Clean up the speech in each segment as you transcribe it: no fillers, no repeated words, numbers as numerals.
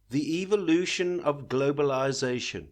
The evolution of globalisation.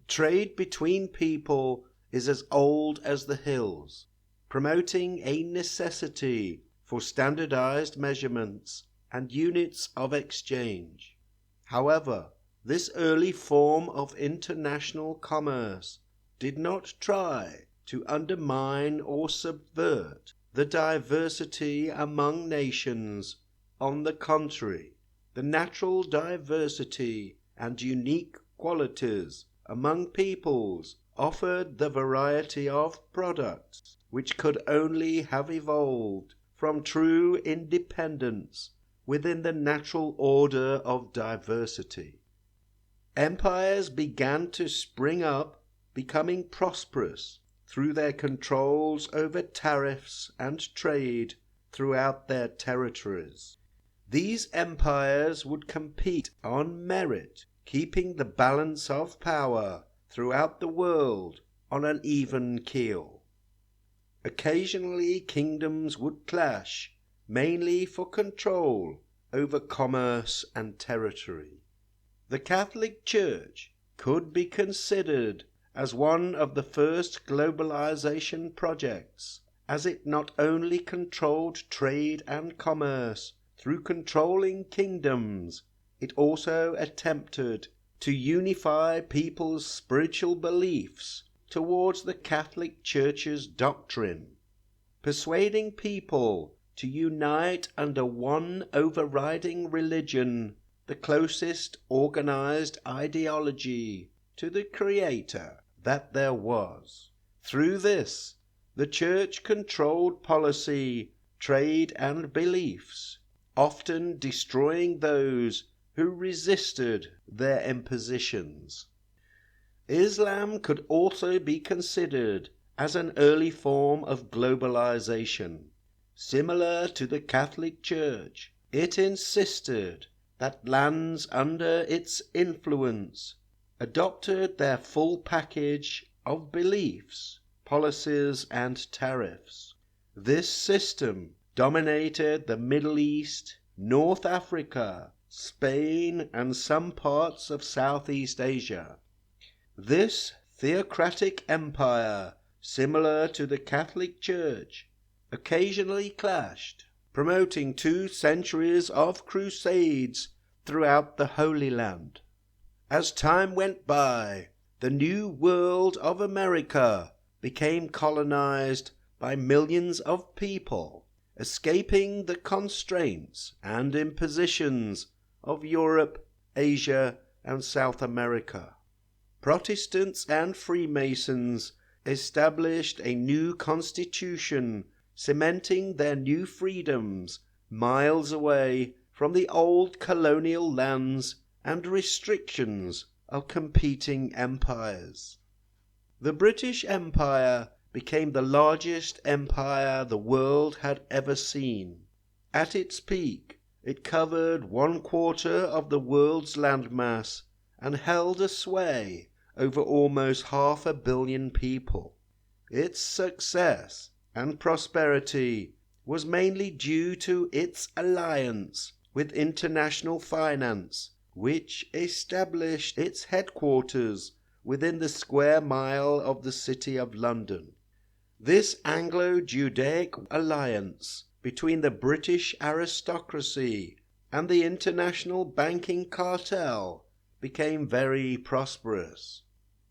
Trade between people is as old as the hills, promoting a necessity for standardized measurements and units of exchange. However, this early form of international commerce did not try to undermine or subvert the diversity among nations. On the contrary, the natural diversity and unique qualities among peoples offered the variety of products which could only have evolved from true independence within the natural order of diversity. Empires began to spring up, becoming prosperous through their controls over tariffs and trade throughout their territories. These empires would compete on merit, keeping the balance of power throughout the world on an even keel. Occasionally kingdoms would clash, mainly for control over commerce and territory. The Catholic Church could be considered as one of the first globalization projects, as it not only controlled trade and commerce through controlling kingdoms, it also attempted to unify people's spiritual beliefs towards the Catholic Church's doctrine, persuading people to unite under one overriding religion, the closest organized ideology to the Creator that there was. Through this, the Church controlled policy, trade, and beliefs, often destroying those who resisted their impositions. Islam could also be considered as an early form of globalization. Similar to the Catholic Church, it insisted that lands under its influence adopted their full package of beliefs, policies, and tariffs. This system dominated the Middle East, North Africa, Spain, and some parts of Southeast Asia. This theocratic empire, similar to the Catholic Church, occasionally clashed, promoting 2 centuries of crusades throughout the Holy Land. As time went by, the New World of America became colonized by millions of people, escaping the constraints and impositions of Europe, Asia, and South America. Protestants and Freemasons established a new constitution, cementing their new freedoms miles away from the old colonial lands and restrictions of competing empires. The British Empire became the largest empire the world had ever seen. At its peak, it covered 1/4 of the world's landmass and held a sway over almost 500 million people. Its success and prosperity was mainly due to its alliance with international finance, which established its headquarters within the square mile of the City of London. This Anglo-Judaic alliance between the British aristocracy and the international banking cartel became very prosperous,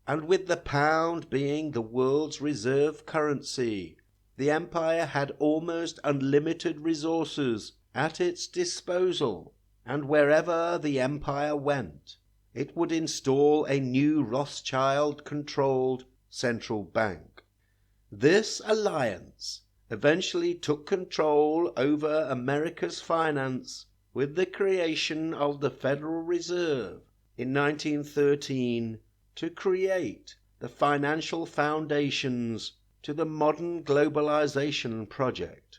and with the pound being the world's reserve currency, the empire had almost unlimited resources at its disposal, and wherever the empire went, it would install a new Rothschild-controlled central bank. This alliance eventually took control over America's finance with the creation of the Federal Reserve in 1913 to create the financial foundations to the modern globalization project.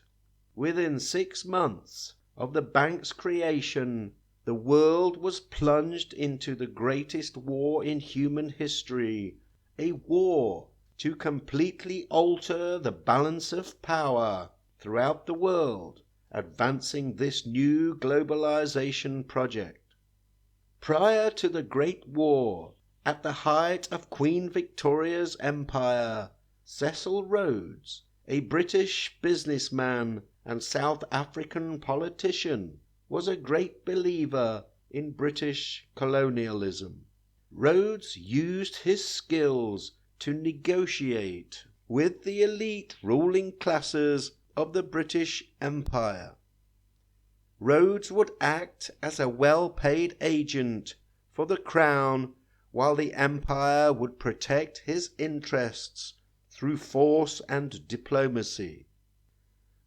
Within 6 months of the bank's creation, the world was plunged into the greatest war in human history, a war to completely alter the balance of power throughout the world, advancing this new globalisation project. Prior to the Great War, at the height of Queen Victoria's empire, Cecil Rhodes, a British businessman and South African politician, was a great believer in British colonialism. Rhodes used his skills to negotiate with the elite ruling classes of the British Empire. Rhodes would act as a well-paid agent for the Crown, while the Empire would protect his interests through force and diplomacy.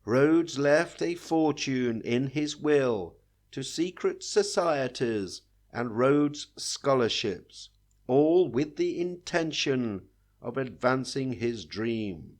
Rhodes left a fortune in his will to secret societies and Rhodes scholarships, all with the intention of advancing his dream.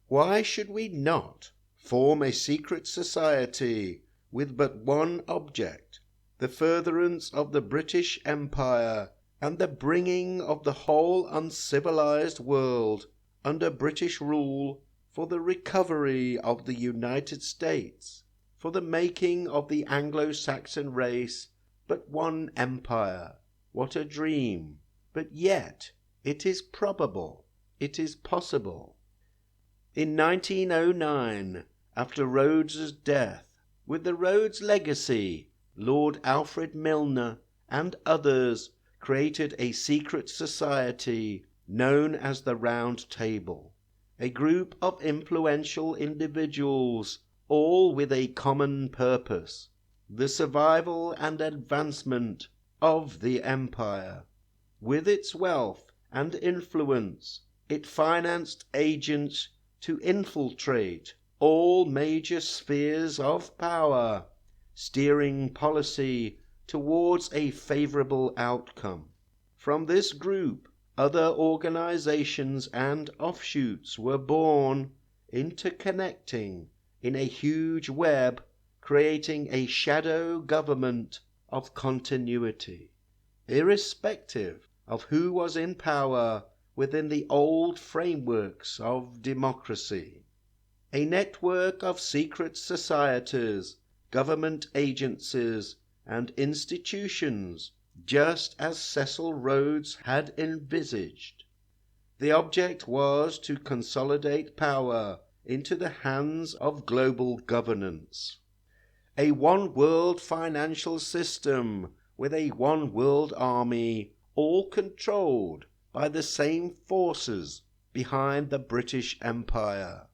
Why should we not form a secret society with but one object, the furtherance of the British Empire and the bringing of the whole uncivilized world under British rule, for the recovery of the United States, for the making of the Anglo-Saxon race but one empire? What a dream! But yet it is probable, it is possible. In 1909, after Rhodes's death, with the Rhodes legacy, Lord Alfred Milner and others created a secret society known as the Round Table, a group of influential individuals, all with a common purpose, the survival and advancement of the empire. With its wealth and influence, it financed agents to infiltrate all major spheres of power, steering policy towards a favorable outcome. From this group, other organizations and offshoots were born, interconnecting in a huge web, creating a shadow government of continuity, irrespective of who was in power within the old frameworks of democracy. A network of secret societies, government agencies, and institutions, just as Cecil Rhodes had envisaged. The object was to consolidate power into the hands of global governance. A one-world financial system with a one-world army, all controlled by the same forces behind the British Empire.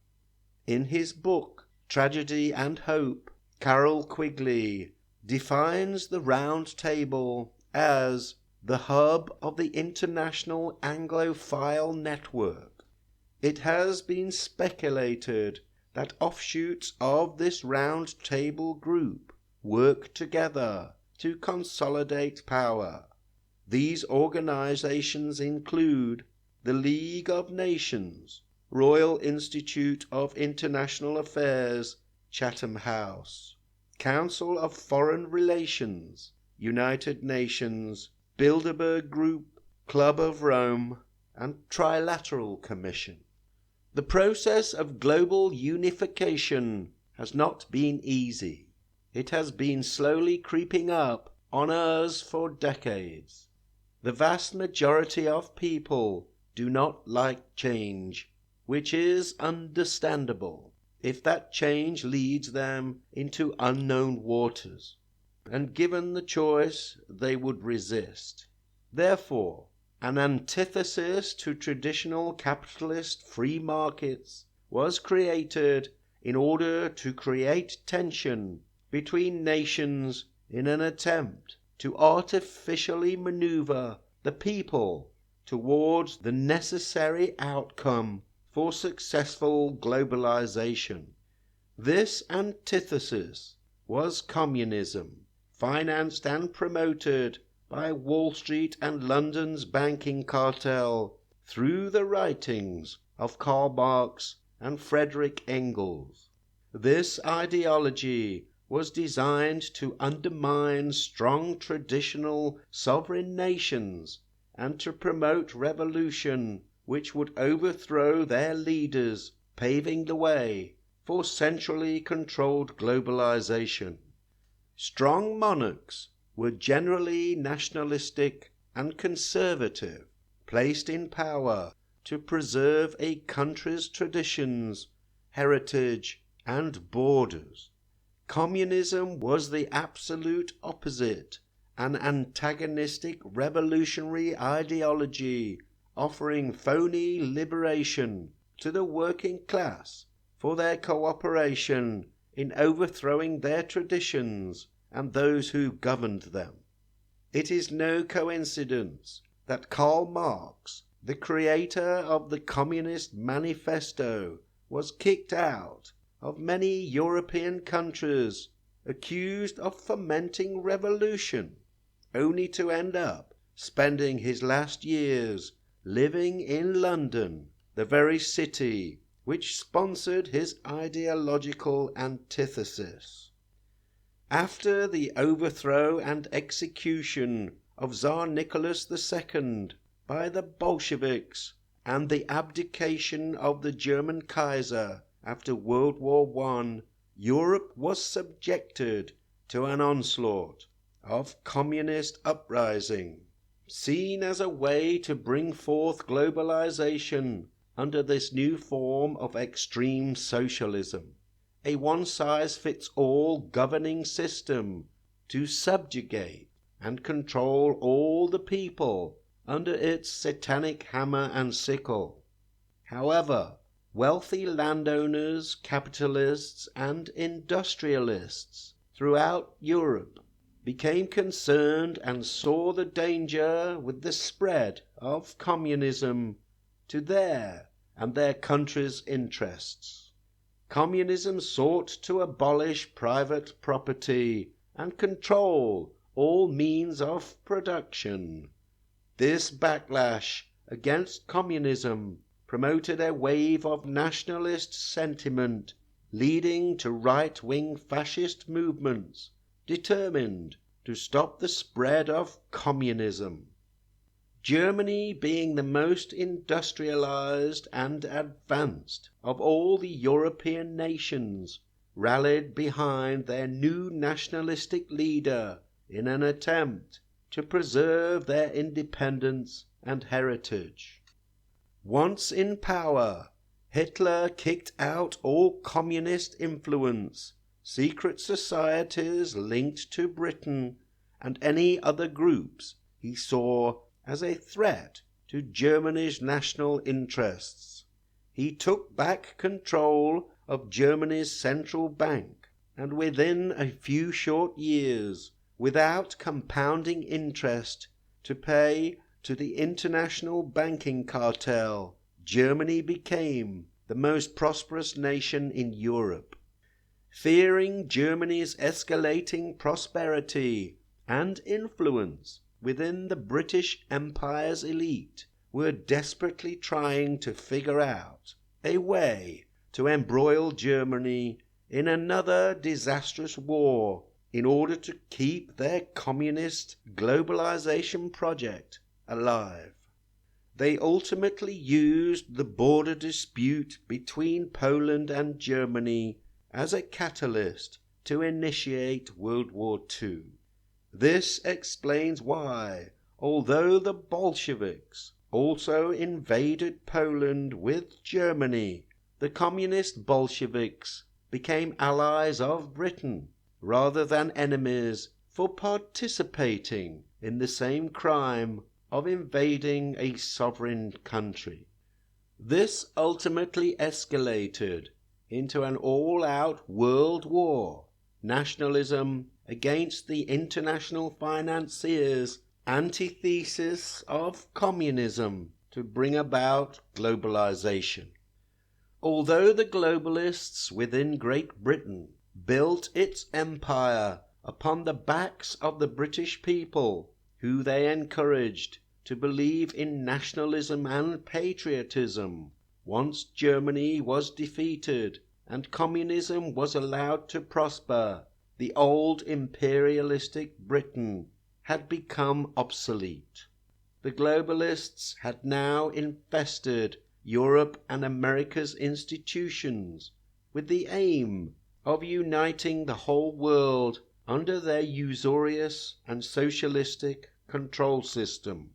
In his book, Tragedy and Hope, Carroll Quigley defines the Round Table as the hub of the international Anglophile network. It has been speculated that offshoots of this Round Table group work together to consolidate power. These organizations include the League of Nations, Royal Institute of International Affairs, Chatham House, Council of Foreign Relations, United Nations, Bilderberg Group, Club of Rome, and Trilateral Commission. The process of global unification has not been easy. It has been slowly creeping up on us for decades. The vast majority of people do not like change, which is understandable if that change leads them into unknown waters, and given the choice they would resist. Therefore, an antithesis to traditional capitalist free markets was created in order to create tension between nations in an attempt to artificially maneuver the people towards the necessary outcome for successful globalization. This antithesis was communism, financed and promoted by Wall Street and London's banking cartel through the writings of Karl Marx and Friedrich Engels. This ideology was designed to undermine strong traditional sovereign nations and to promote revolution which would overthrow their leaders, paving the way for centrally controlled globalization. Strong monarchs were generally nationalistic and conservative, placed in power to preserve a country's traditions, heritage, and borders. Communism was the absolute opposite, an antagonistic revolutionary ideology offering phony liberation to the working class for their cooperation in overthrowing their traditions and those who governed them. It is no coincidence that Karl Marx, the creator of the Communist Manifesto, was kicked out of many European countries, accused of fomenting revolution, only to end up spending his last years living in London, the very city which sponsored his ideological antithesis. After the overthrow and execution of Tsar Nicholas II by the Bolsheviks and the abdication of the German Kaiser after World War I, Europe was subjected to an onslaught of communist uprising, seen as a way to bring forth globalization under this new form of extreme socialism, a one-size-fits-all governing system to subjugate and control all the people under its satanic hammer and sickle. However, wealthy landowners, capitalists, and industrialists throughout Europe became concerned and saw the danger with the spread of communism to their and their country's interests. Communism sought to abolish private property and control all means of production. This backlash against communism promoted a wave of nationalist sentiment, leading to right-wing fascist movements determined to stop the spread of communism. Germany, being the most industrialized and advanced of all the European nations, rallied behind their new nationalistic leader in an attempt to preserve their independence and heritage. Once in power, Hitler kicked out all communist influence, secret societies linked to Britain, and any other groups he saw as a threat to Germany's national interests. He took back control of Germany's central bank, and within a few short years, without compounding interest to pay to the international banking cartel, Germany became the most prosperous nation in Europe. Fearing Germany's escalating prosperity and influence within the British Empire's elite, were desperately trying to figure out a way to embroil Germany in another disastrous war in order to keep their communist globalization project alive. They ultimately used the border dispute between Poland and Germany as a catalyst to initiate World War II. This explains why, although the Bolsheviks also invaded Poland with Germany, the communist Bolsheviks became allies of Britain rather than enemies for participating in the same crime of invading a sovereign country. This ultimately escalated into an all-out world war, nationalism against the international financiers' antithesis of communism to bring about globalization. Although the globalists within Great Britain built its empire upon the backs of the British people, who they encouraged to believe in nationalism and patriotism, once Germany was defeated and communism was allowed to prosper, the old imperialistic Britain had become obsolete. The globalists had now infested Europe and America's institutions with the aim of uniting the whole world under their usurious and socialistic control system.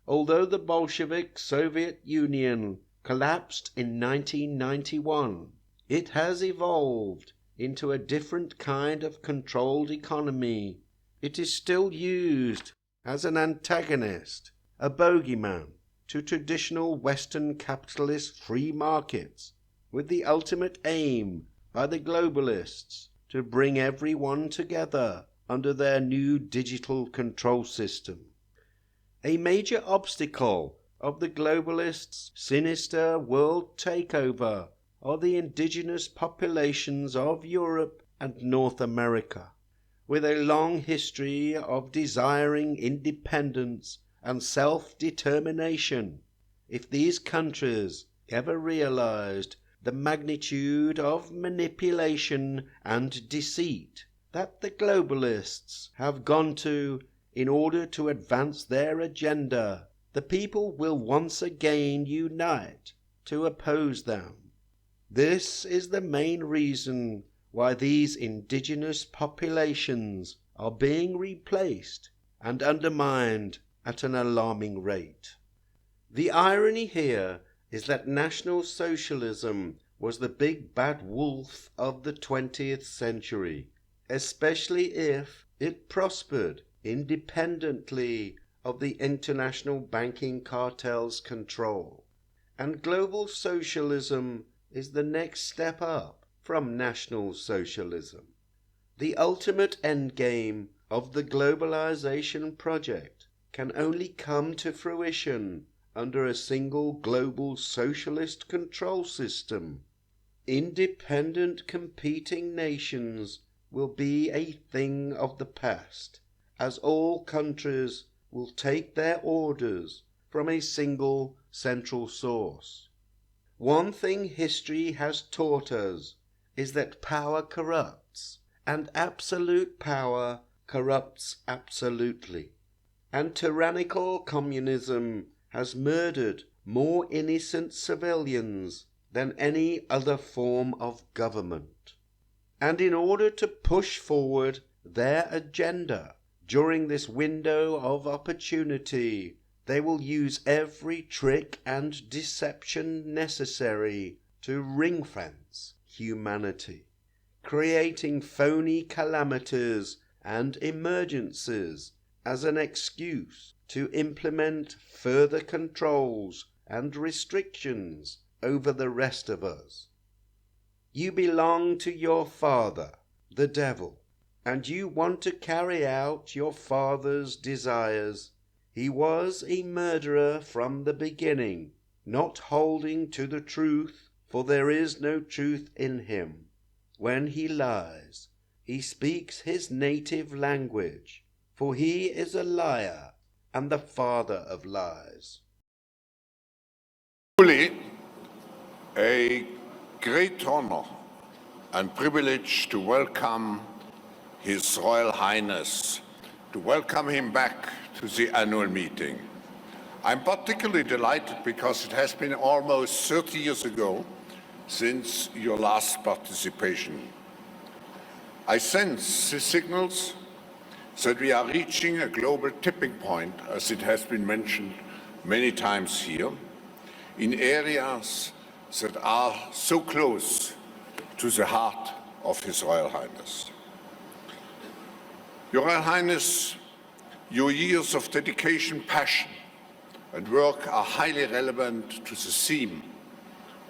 Although the Bolshevik Soviet Union collapsed in 1991, it has evolved into a different kind of controlled economy. It is still used as an antagonist, a bogeyman, to traditional Western capitalist free markets, with the ultimate aim by the globalists to bring everyone together under their new digital control system. A major obstacle of the globalists' sinister world takeover are the indigenous populations of Europe and North America, with a long history of desiring independence and self-determination. If these countries ever realized the magnitude of manipulation and deceit that the globalists have gone to in order to advance their agenda, the people will once again unite to oppose them. This is the main reason why these indigenous populations are being replaced and undermined at an alarming rate. The irony here is that National Socialism was the big bad wolf of the 20th century, especially if it prospered independently of the international banking cartel's control. And global socialism is the next step up from National Socialism. The ultimate endgame of the globalization project can only come to fruition under a single global socialist control system. Independent competing nations will be a thing of the past, as all countries will take their orders from a single central source. One thing history has taught us is that power corrupts, and absolute power corrupts absolutely. And tyrannical communism has murdered more innocent civilians than any other form of government. And in order to push forward their agenda during this window of opportunity, they will use every trick and deception necessary to ring-fence humanity, creating phony calamities and emergencies as an excuse to implement further controls and restrictions over the rest of us. You belong to your father, the devil, and you want to carry out your father's desires. He was a murderer from the beginning, not holding to the truth, for there is no truth in him. When he lies, he speaks his native language, for he is a liar and the father of lies. Truly a great honor and privilege to welcome His Royal Highness, to welcome him back to the annual meeting. I'm particularly delighted because it has been almost 30 years ago since your last participation. I sense the signals that we are reaching a global tipping point, as it has been mentioned many times here, in areas that are so close to the heart of His Royal Highness. Your Royal Highness, your years of dedication, passion, and work are highly relevant to the theme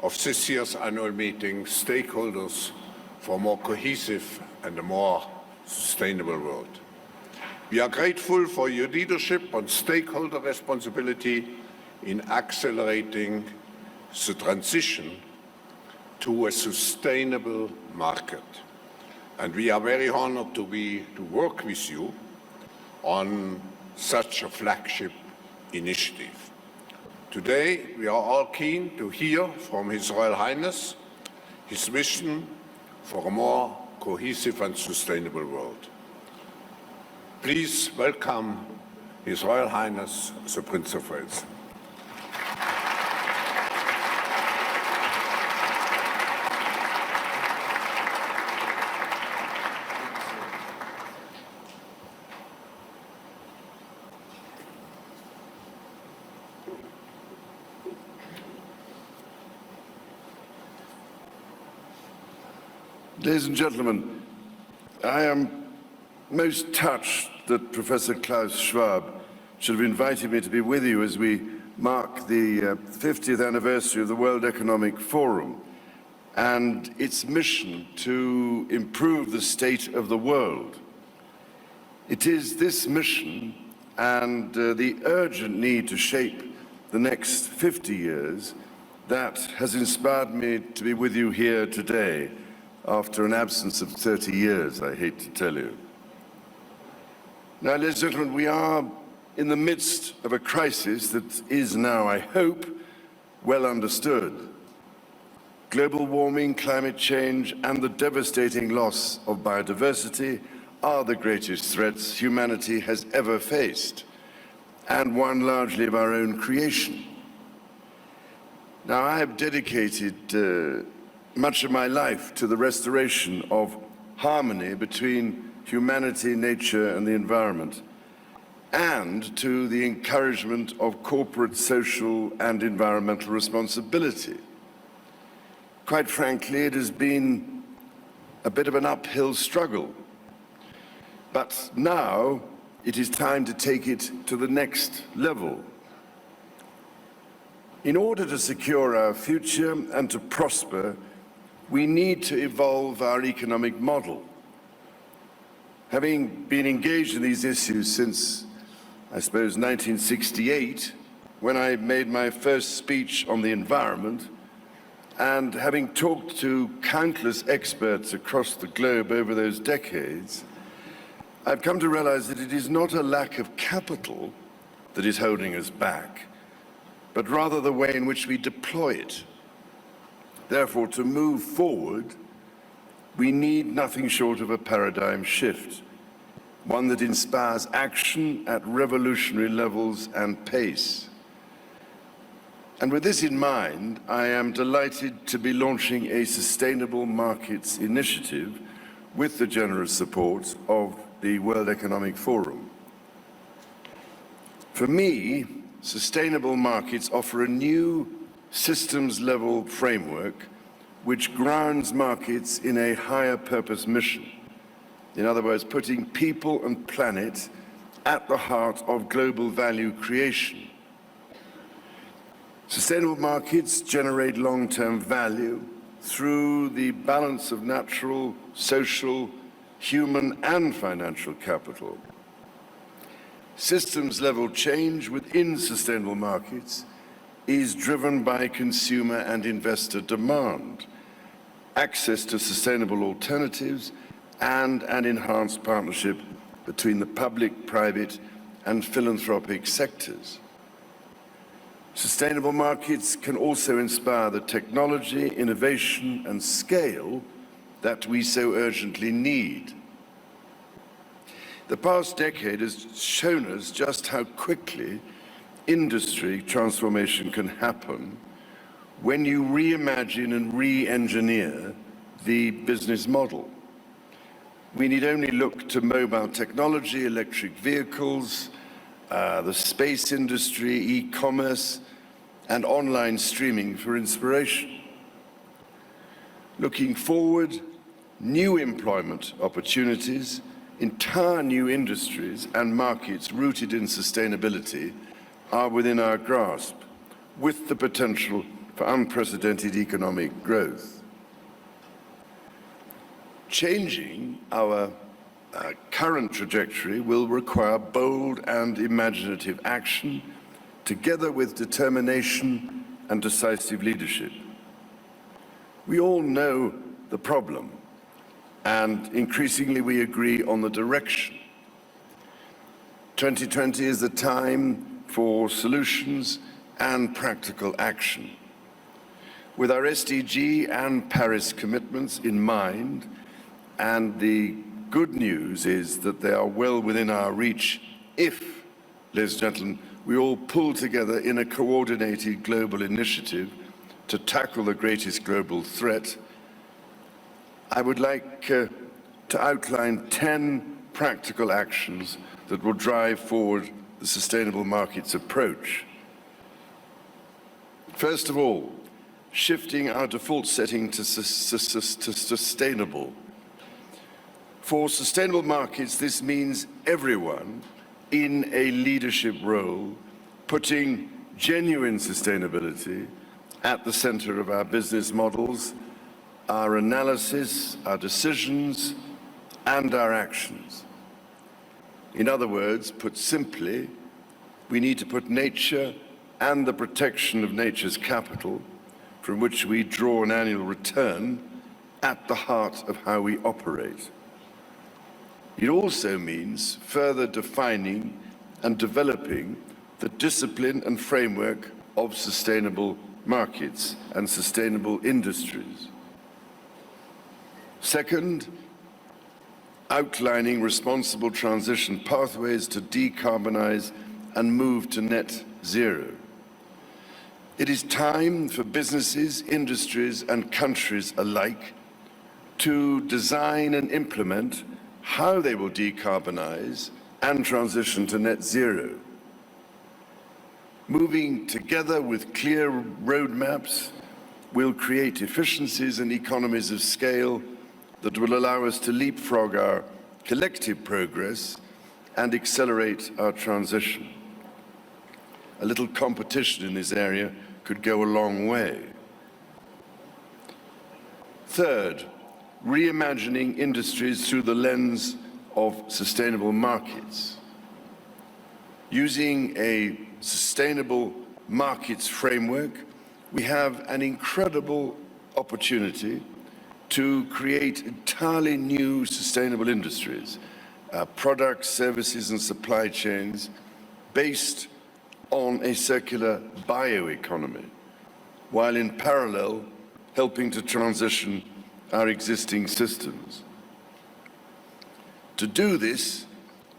of this year's annual meeting, Stakeholders for a more cohesive and a more sustainable world. We are grateful for your leadership on stakeholder responsibility in accelerating the transition to a sustainable market. And we are very honored to work with you on such a flagship initiative. Today, we are all keen to hear from His Royal Highness his vision for a more cohesive and sustainable world. Please welcome His Royal Highness, the Prince of Wales. Ladies and gentlemen, I am most touched that Professor Klaus Schwab should have invited me to be with you as we mark the 50th anniversary of the World Economic Forum and its mission to improve the state of the world. It is this mission and the urgent need to shape the next 50 years that has inspired me to be with you here today, after an absence of 30 years, I hate to tell you. Now, ladies and gentlemen, we are in the midst of a crisis that is now, I hope, well understood. Global warming, climate change, and the devastating loss of biodiversity are the greatest threats humanity has ever faced, and one largely of our own creation. Now, I have dedicated much of my life to the restoration of harmony between humanity, nature, and the environment, and to the encouragement of corporate, social, and environmental responsibility. Quite frankly, it has been a bit of an uphill struggle, but now it is time to take it to the next level. In order to secure our future and to prosper, we need to evolve our economic model. Having been engaged in these issues since, I suppose, 1968, when I made my first speech on the environment, and having talked to countless experts across the globe over those decades, I've come to realize that it is not a lack of capital that is holding us back, but rather the way in which we deploy it. Therefore, to move forward, we need nothing short of a paradigm shift, one that inspires action at revolutionary levels and pace. And with this in mind, I am delighted to be launching a sustainable markets initiative with the generous support of the World Economic Forum. For me, sustainable markets offer a new systems-level framework which grounds markets in a higher purpose mission. In other words, putting people and planet at the heart of global value creation. Sustainable markets generate long-term value through the balance of natural, social, human, and financial capital. Systems-level change within sustainable markets is driven by consumer and investor demand, access to sustainable alternatives, and an enhanced partnership between the public, private, and philanthropic sectors. Sustainable markets can also inspire the technology, innovation, and scale that we so urgently need. The past decade has shown us just how quickly industry transformation can happen when you reimagine and re-engineer the business model. We need only look to mobile technology, electric vehicles, the space industry, e-commerce, and online streaming for inspiration. Looking forward, new employment opportunities, entire new industries and markets rooted in sustainability are within our grasp, with the potential for unprecedented economic growth. Changing our current trajectory will require bold and imaginative action, together with determination and decisive leadership. We all know the problem, and increasingly we agree on the direction. 2020 is the time for solutions and practical action. With our SDG and Paris commitments in mind, And the good news is that they are well within our reach if, ladies and gentlemen, we all pull together in a coordinated global initiative to tackle the greatest global threat. I would like to outline 10 practical actions that will drive forward the sustainable markets approach. First of all, shifting our default setting to sustainable. For sustainable markets, this means everyone in a leadership role, putting genuine sustainability at the center of our business models, our analysis, our decisions, and our actions. In other words, put simply, we need to put nature and the protection of nature's capital, from which we draw an annual return, at the heart of how we operate. It also means further defining and developing the discipline and framework of sustainable markets and sustainable industries. Second, outlining responsible transition pathways to decarbonize and move to net zero. It is time for businesses, industries, and countries alike to design and implement how they will decarbonize and transition to net zero. Moving together with clear roadmaps will create efficiencies and economies of scale that will allow us to leapfrog our collective progress and accelerate our transition. A little competition in this area could go a long way. Third, reimagining industries through the lens of sustainable markets. Using a sustainable markets framework, we have an incredible opportunity to create entirely new sustainable industries, products, services, and supply chains based on a circular bioeconomy, while in parallel helping to transition our existing systems. To do this,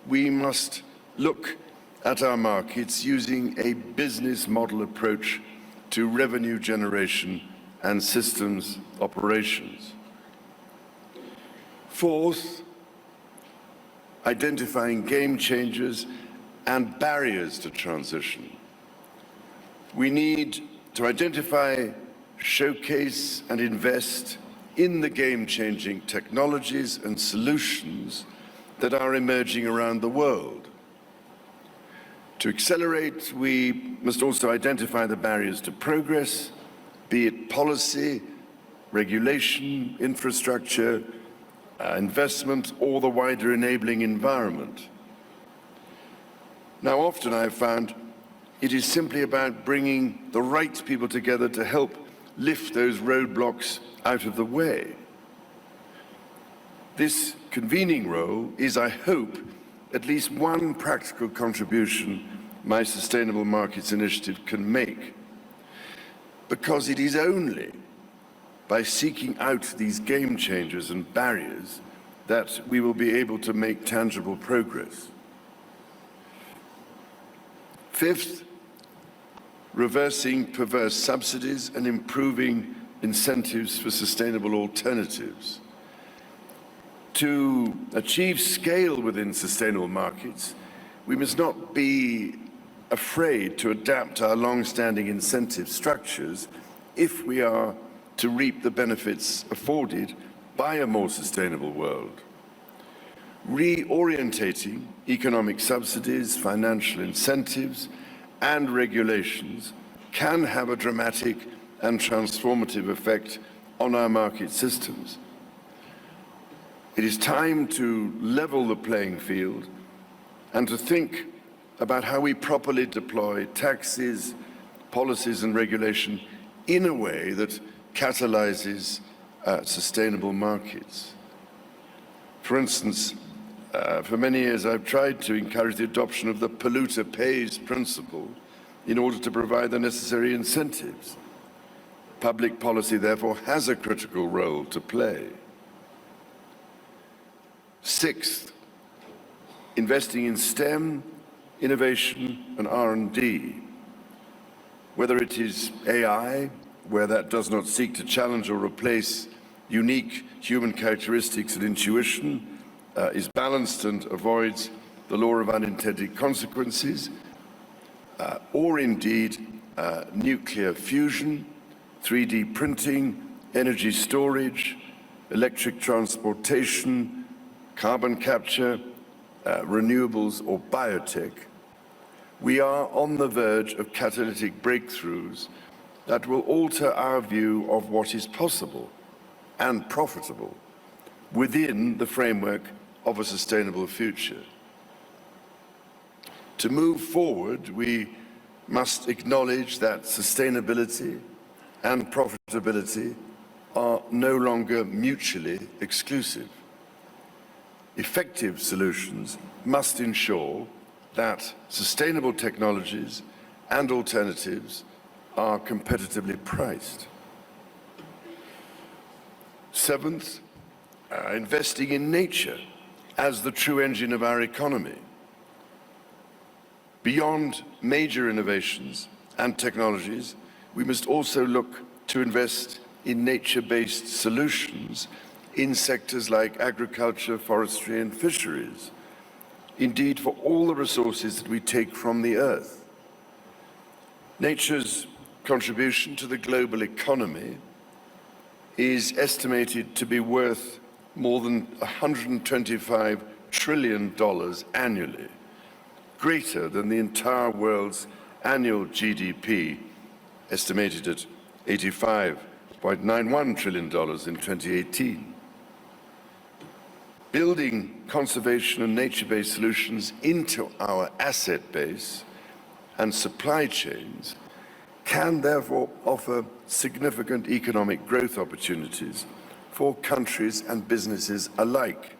we must look at our markets using a business model approach to revenue generation and systems operations. Fourth, identifying game changers and barriers to transition. We need to identify, showcase, and invest in the game-changing technologies and solutions that are emerging around the world. To accelerate, we must also identify the barriers to progress, be it policy, regulation, infrastructure, investment, or the wider enabling environment. Now, often I've found it is simply about bringing the right people together to help lift those roadblocks out of the way. This convening role is, I hope, at least one practical contribution my Sustainable Markets Initiative can make, because it is only by seeking out these game changers and barriers that we will be able to make tangible progress. Fifth, reversing perverse subsidies and improving incentives for sustainable alternatives. To achieve scale within sustainable markets, we must not be afraid to adapt our long-standing incentive structures if we are to reap the benefits afforded by a more sustainable world. Reorientating economic subsidies, financial incentives, and regulations can have a dramatic and transformative effect on our market systems. It is time to level the playing field and to think about how we properly deploy taxes, policies, and regulation in a way that catalyzes sustainable markets. For instance, for many years I've tried to encourage the adoption of the polluter pays principle in order to provide the necessary incentives. Public policy, therefore, has a critical role to play. Sixth, investing in STEM, innovation and R&D, whether it is AI, where that does not seek to challenge or replace unique human characteristics and intuition, is balanced and avoids the law of unintended consequences, or indeed nuclear fusion, 3D printing, energy storage, electric transportation, carbon capture, renewables or biotech, we are on the verge of catalytic breakthroughs that will alter our view of what is possible and profitable within the framework of a sustainable future. To move forward, we must acknowledge that sustainability and profitability are no longer mutually exclusive. Effective solutions must ensure that sustainable technologies and alternatives are competitively priced. Seventh, investing in nature as the true engine of our economy. Beyond major innovations and technologies, we must also look to invest in nature-based solutions in sectors like agriculture, forestry and fisheries. Indeed, for all the resources that we take from the earth. Nature's contribution to the global economy is estimated to be worth more than $125 trillion annually, greater than the entire world's annual GDP, estimated at $85.91 trillion in 2018. Building conservation and nature-based solutions into our asset base and supply chains can therefore offer significant economic growth opportunities for countries and businesses alike,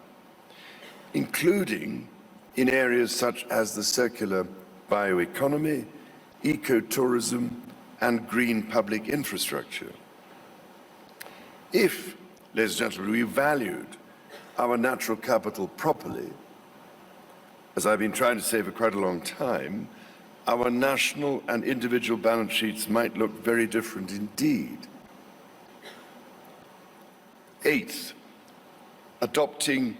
including in areas such as the circular bioeconomy, ecotourism, and green public infrastructure. If, ladies and gentlemen, we valued our natural capital properly, as I've been trying to say for quite a long time, our national and individual balance sheets might look very different indeed. Eighth, adopting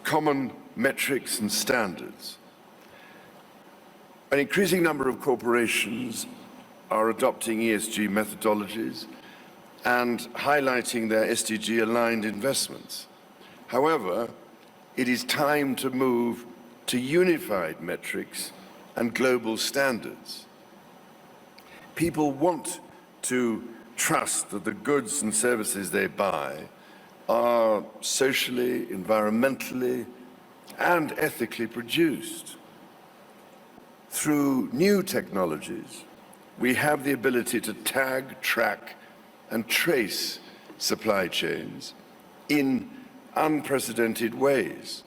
common metrics and standards. An increasing number of corporations are adopting ESG methodologies and highlighting their SDG-aligned investments. However, it is time to move to unified metrics and global standards. People want to trust that the goods and services they buy are socially, environmentally, and ethically produced. Through new technologies, we have the ability to tag, track, and trace supply chains in unprecedented ways.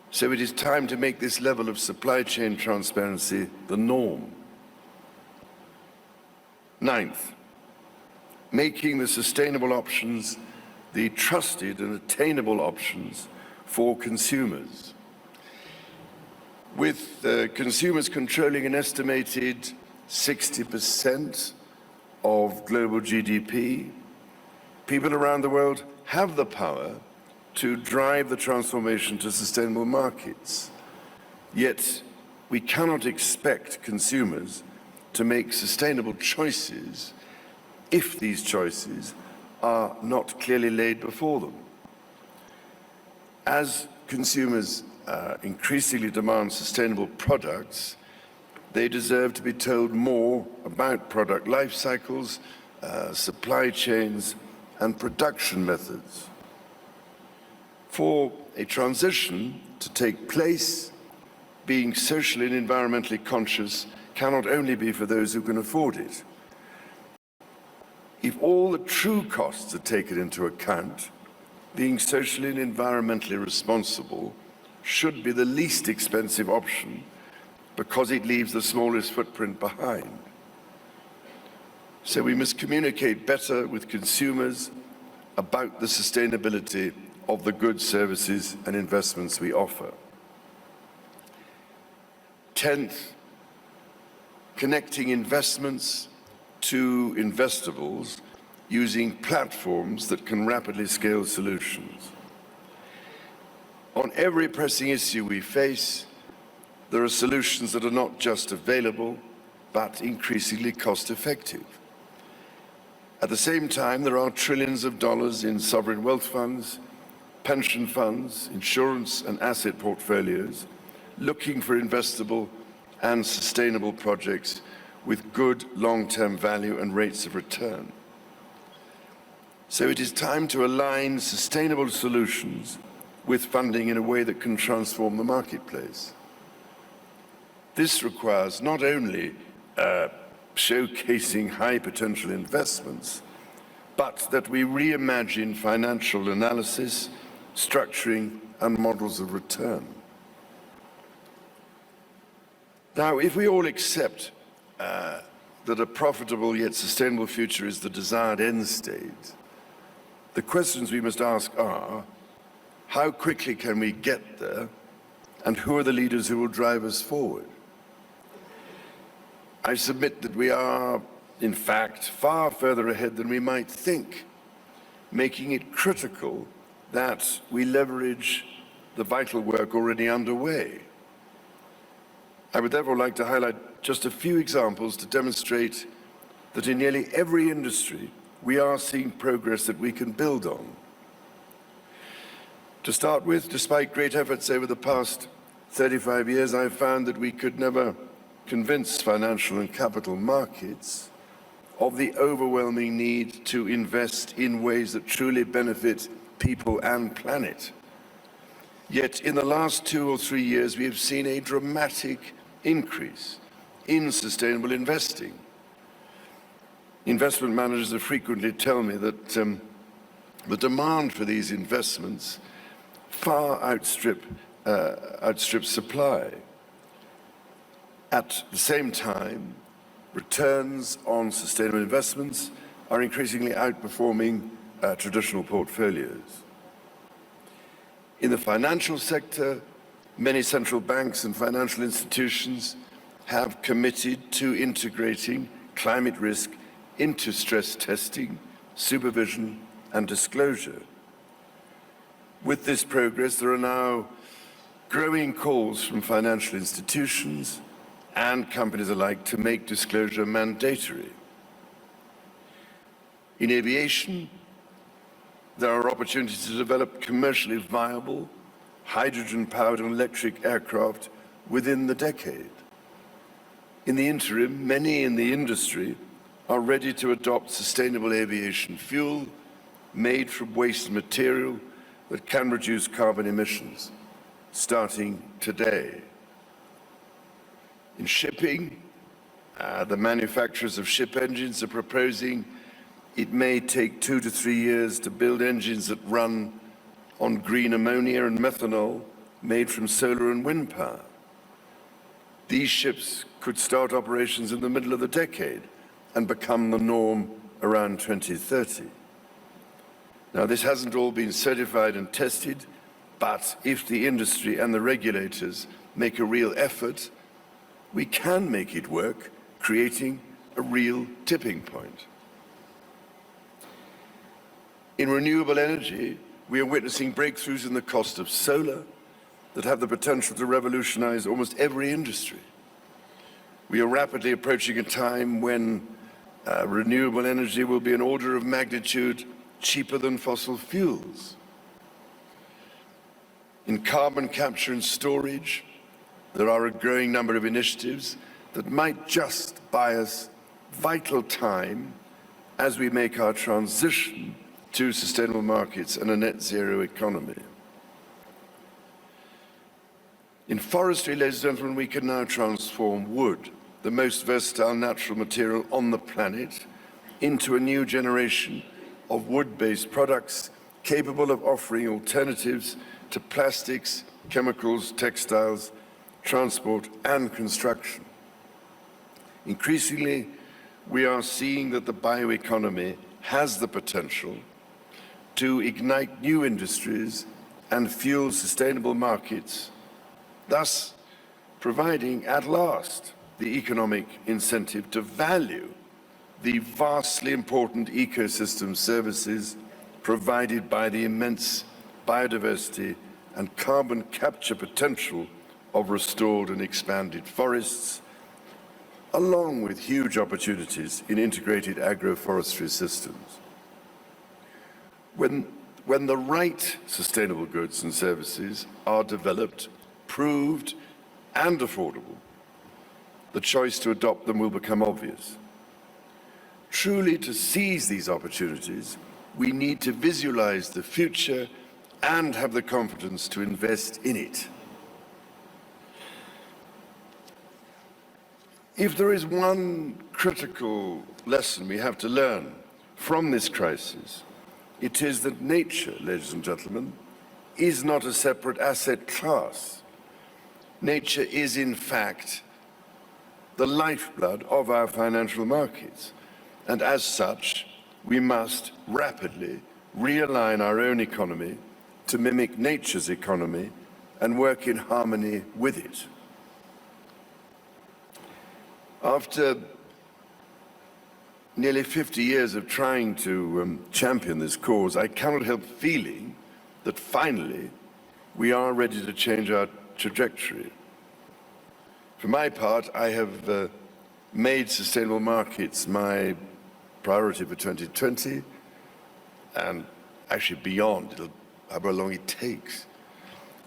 So it is time to make this level of supply chain transparency the norm. Ninth, making the sustainable options the trusted and attainable options for consumers. With consumers controlling an estimated 60% of global GDP, people around the world have the power to drive the transformation to sustainable markets. Yet, we cannot expect consumers to make sustainable choices if these choices are not clearly laid before them. As consumers increasingly demand sustainable products, they deserve to be told more about product life cycles, supply chains, and production methods. For a transition to take place, being socially and environmentally conscious cannot only be for those who can afford it. If all the true costs are taken into account, being socially and environmentally responsible should be the least expensive option because it leaves the smallest footprint behind. So we must communicate better with consumers about the sustainability of the goods, services, and investments we offer. 10th, connecting investments to investables using platforms that can rapidly scale solutions. On every pressing issue we face, there are solutions that are not just available, but increasingly cost-effective. At the same time, there are trillions of dollars in sovereign wealth funds, pension funds, insurance and asset portfolios looking for investable and sustainable projects with good long-term value and rates of return. So it is time to align sustainable solutions with funding in a way that can transform the marketplace. This requires not only showcasing high potential investments, but that we reimagine financial analysis, structuring, and models of return. Now, if we all accept that a profitable yet sustainable future is the desired end state, the questions we must ask are, how quickly can we get there, and who are the leaders who will drive us forward? I submit that we are, in fact, far further ahead than we might think, making it critical that we leverage the vital work already underway. I would therefore like to highlight just a few examples to demonstrate that in nearly every industry, we are seeing progress that we can build on. To start with, despite great efforts over the past 35 years, I've found that we could never convince financial and capital markets of the overwhelming need to invest in ways that truly benefit people and planet. Yet in the last 2 or 3 years, we have seen a dramatic increase in sustainable investing. Investment managers have frequently tell me that the demand for these investments far outstrips supply. At the same time, returns on sustainable investments are increasingly outperforming traditional portfolios. In the financial sector, many central banks and financial institutions have committed to integrating climate risk into stress testing, supervision, and disclosure. With this progress, there are now growing calls from financial institutions and companies alike to make disclosure mandatory. In aviation, there are opportunities to develop commercially viable, hydrogen-powered and electric aircraft within the decade. In the interim, many in the industry are ready to adopt sustainable aviation fuel made from waste material that can reduce carbon emissions, starting today. In shipping, the manufacturers of ship engines are proposing it may take 2 to 3 years to build engines that run on green ammonia and methanol made from solar and wind power. These ships could start operations in the middle of the decade and become the norm around 2030. Now, this hasn't all been certified and tested, but if the industry and the regulators make a real effort, we can make it work, creating a real tipping point. In renewable energy, we are witnessing breakthroughs in the cost of solar that have the potential to revolutionize almost every industry. We are rapidly approaching a time when renewable energy will be an order of magnitude cheaper than fossil fuels. In carbon capture and storage, there are a growing number of initiatives that might just buy us vital time as we make our transition to sustainable markets and a net zero economy. In forestry, ladies and gentlemen, we can now transform wood, the most versatile natural material on the planet, into a new generation of wood-based products capable of offering alternatives to plastics, chemicals, textiles, transport, and construction. Increasingly, we are seeing that the bioeconomy has the potential to ignite new industries and fuel sustainable markets, thus providing at last the economic incentive to value the vastly important ecosystem services provided by the immense biodiversity and carbon capture potential of restored and expanded forests, along with huge opportunities in integrated agroforestry systems. When the right sustainable goods and services are developed, proved, and affordable, the choice to adopt them will become obvious. Truly, to seize these opportunities, we need to visualize the future and have the confidence to invest in it. If there is one critical lesson we have to learn from this crisis, it is that nature, ladies and gentlemen, is not a separate asset class. Nature is, in fact, the lifeblood of our financial markets, and as such, we must rapidly realign our own economy to mimic nature's economy and work in harmony with it. After nearly 50 years of trying to champion this cause, I cannot help feeling that finally we are ready to change our trajectory. For my part, I have made sustainable markets my priority for 2020 and actually beyond, however long it takes.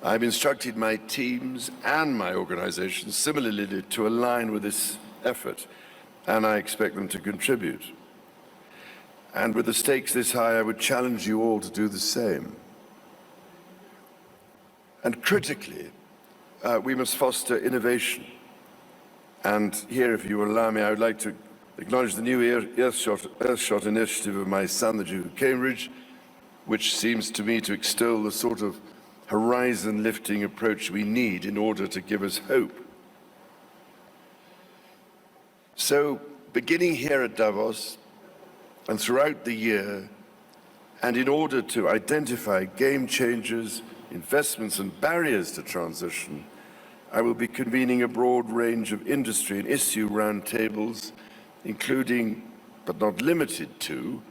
I've instructed my teams and my organizations similarly to align with this effort, and I expect them to contribute. And with the stakes this high, I would challenge you all to do the same. And critically, we must foster innovation. And here, if you will allow me, I would like to acknowledge the new Earthshot initiative of my son, the Duke of Cambridge, which seems to me to extol the sort of horizon-lifting approach we need in order to give us hope. So, beginning here at Davos and throughout the year, and in order to identify game changers, investments and barriers to transition, I will be convening a broad range of industry and issue roundtables, including, but not limited to,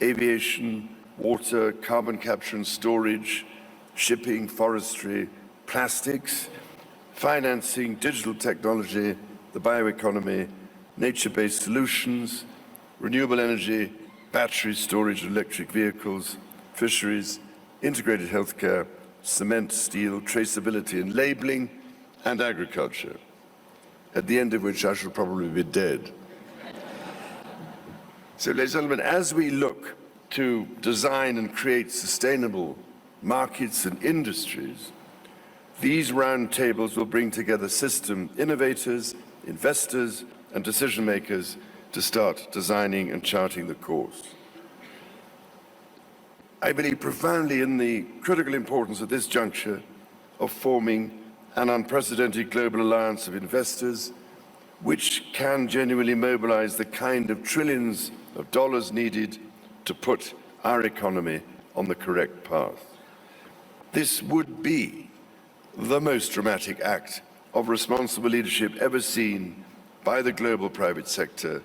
aviation, water, carbon capture and storage, shipping, forestry, plastics, financing, digital technology, the bioeconomy, nature-based solutions, renewable energy, battery storage, electric vehicles, fisheries, integrated healthcare, cement, steel, traceability and labeling, and agriculture, at the end of which I shall probably be dead. So, ladies and gentlemen, as we look to design and create sustainable markets and industries, these roundtables will bring together system innovators, investors, and decision makers to start designing and charting the course. I believe profoundly in the critical importance at this juncture of forming an unprecedented global alliance of investors which can genuinely mobilize the kind of trillions of dollars needed to put our economy on the correct path. This would be the most dramatic act of responsible leadership ever seen by the global private sector,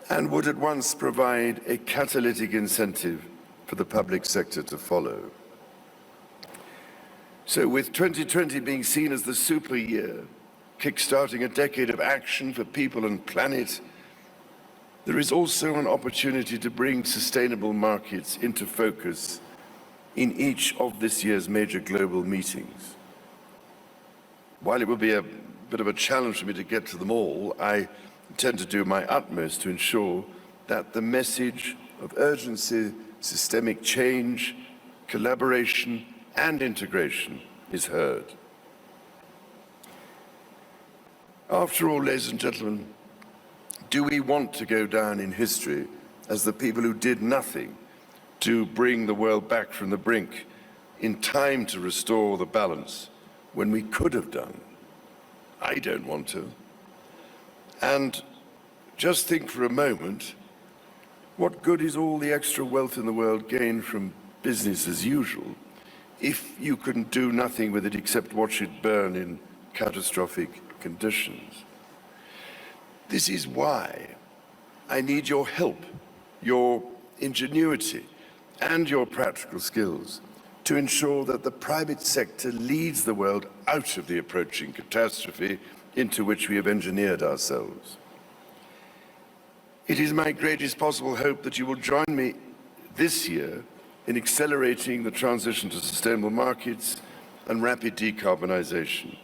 and would at once provide a catalytic incentive for the public sector to follow. So with 2020 being seen as the super year, kickstarting a decade of action for people and planet, there is also an opportunity to bring sustainable markets into focus in each of this year's major global meetings. While it will be a bit of a challenge for me to get to them all, I intend to do my utmost to ensure that the message of urgency, systemic change, collaboration, and integration is heard. After all, ladies and gentlemen, do we want to go down in history as the people who did nothing to bring the world back from the brink in time to restore the balance when we could have done? I don't want to. And just think for a moment, what good is all the extra wealth in the world gained from business as usual if you can do nothing with it except watch it burn in catastrophic conditions. This is why I need your help, your ingenuity, and your practical skills to ensure that the private sector leads the world out of the approaching catastrophe into which we have engineered ourselves. It is my greatest possible hope that you will join me this year in accelerating the transition to sustainable markets and rapid decarbonization.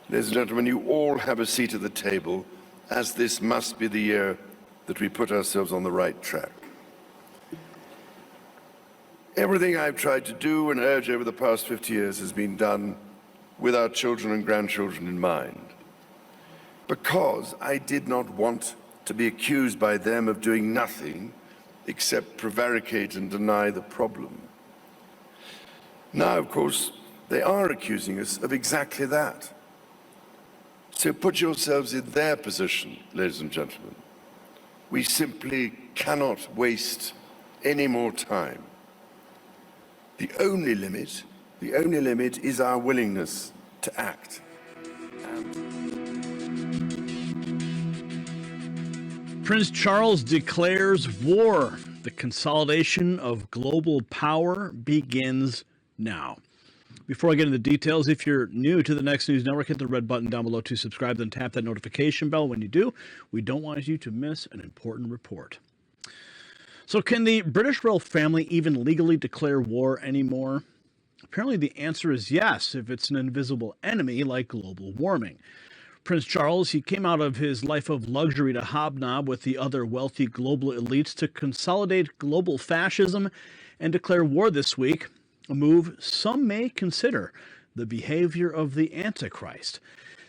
Ladies and gentlemen, you all have a seat at the table, as this must be the year that we put ourselves on the right track. Everything I've tried to do and urge over the past 50 years has been done with our children and grandchildren in mind, because I did not want to be accused by them of doing nothing except prevaricate and deny the problem. Now, of course, they are accusing us of exactly that. So put yourselves in their position, ladies and gentlemen. We simply cannot waste any more time. The only limit is our willingness to act. Prince Charles declares war. The consolidation of global power begins now. Before I get into the details, if you're new to the Next News Network, hit the red button down below to subscribe, then tap that notification bell. When you do, we don't want you to miss an important report. So can the British royal family even legally declare war anymore? Apparently the answer is yes, if it's an invisible enemy like global warming. Prince Charles, he came out of his life of luxury to hobnob with the other wealthy global elites to consolidate global fascism and declare war this week, a move some may consider the behavior of the Antichrist.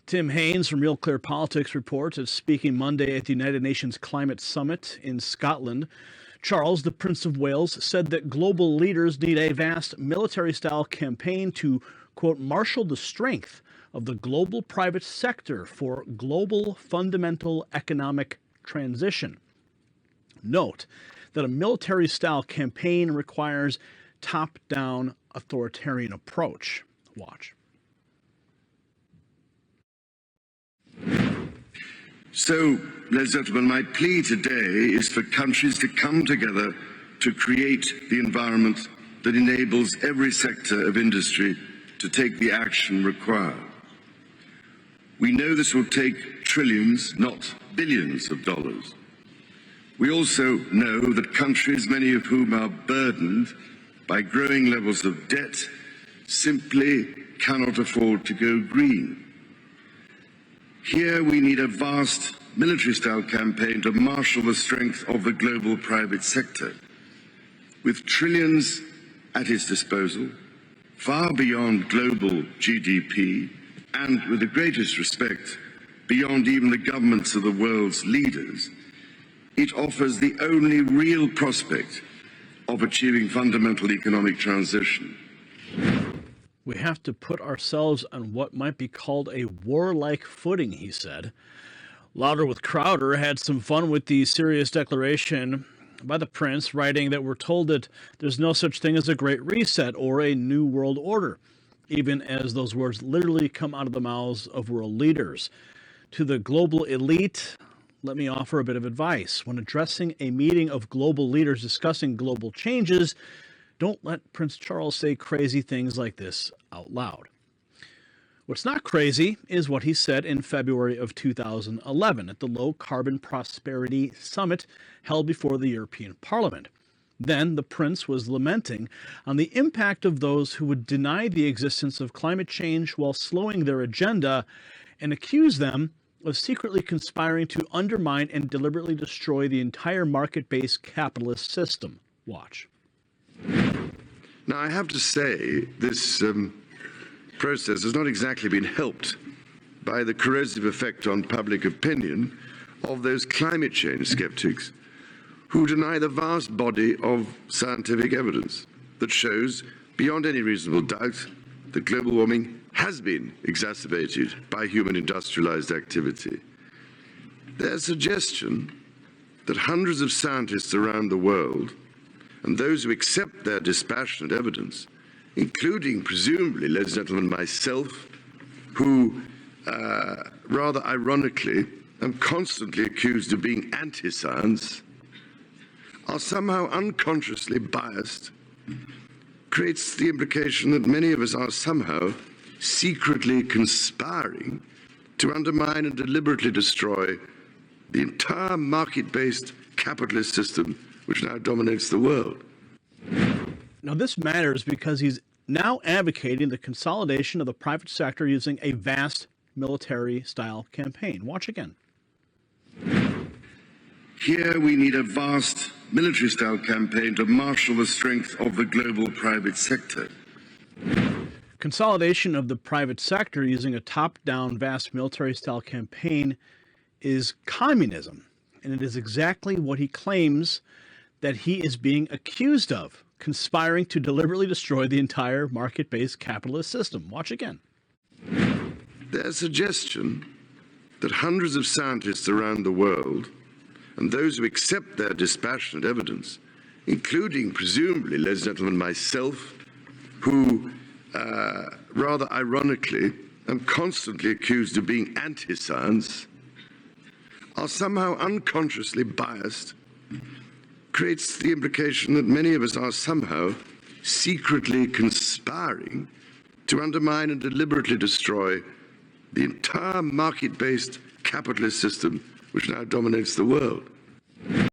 Tim Haines from Real Clear Politics reports that speaking Monday at the United Nations Climate Summit in Scotland, Charles, the Prince of Wales, said that global leaders need a vast military-style campaign to, quote, marshal the strength of the global private sector for global fundamental economic transition. Note that a military-style campaign requires top-down authoritarian approach. Watch. So, ladies and gentlemen, my plea today is for countries to come together to create the environment that enables every sector of industry to take the action required. We know this will take trillions, not billions of dollars. We also know that countries, many of whom are burdened by growing levels of debt, simply cannot afford to go green. Here we need a vast military-style campaign to marshal the strength of the global private sector. With trillions at its disposal, far beyond global GDP, and with the greatest respect, beyond even the governments of the world's leaders, it offers the only real prospect of achieving fundamental economic transition. We have to put ourselves on what might be called a warlike footing, he said. Louder with Crowder had some fun with the serious declaration by the prince, writing that we're told that there's no such thing as a great reset or a new world order, even as those words literally come out of the mouths of world leaders. To the global elite, let me offer a bit of advice. When addressing a meeting of global leaders discussing global changes, don't let Prince Charles say crazy things like this out loud. What's not crazy is what he said in February of 2011 at the Low Carbon Prosperity Summit held before the European Parliament. Then the prince was lamenting on the impact of those who would deny the existence of climate change while slowing their agenda and accuse them of secretly conspiring to undermine and deliberately destroy the entire market-based capitalist system. Watch. Now, I have to say, this process has not exactly been helped by the corrosive effect on public opinion of those climate change skeptics who deny the vast body of scientific evidence that shows, beyond any reasonable doubt, that global warming has been exacerbated by human industrialized activity. Their suggestion that hundreds of scientists around the world and those who accept their dispassionate evidence, including, presumably, ladies and gentlemen, myself, who, rather ironically, am constantly accused of being anti-science, are somehow unconsciously biased, creates the implication that many of us are somehow secretly conspiring to undermine and deliberately destroy the entire market-based capitalist system which now dominates the world. Now, this matters because he's now advocating the consolidation of the private sector using a vast military-style campaign. Watch again. Here we need a vast military-style campaign to marshal the strength of the global private sector. Consolidation of the private sector using a top-down vast military-style campaign is communism, and it is exactly what he claims that he is being accused of, conspiring to deliberately destroy the entire market-based capitalist system. Watch again. Their suggestion that hundreds of scientists around the world, and those who accept their dispassionate evidence, including, presumably, ladies and gentlemen, myself, who, rather ironically, am constantly accused of being anti-science, are somehow unconsciously biased, creates the implication that many of us are somehow secretly conspiring to undermine and deliberately destroy the entire market-based capitalist system which now dominates the world.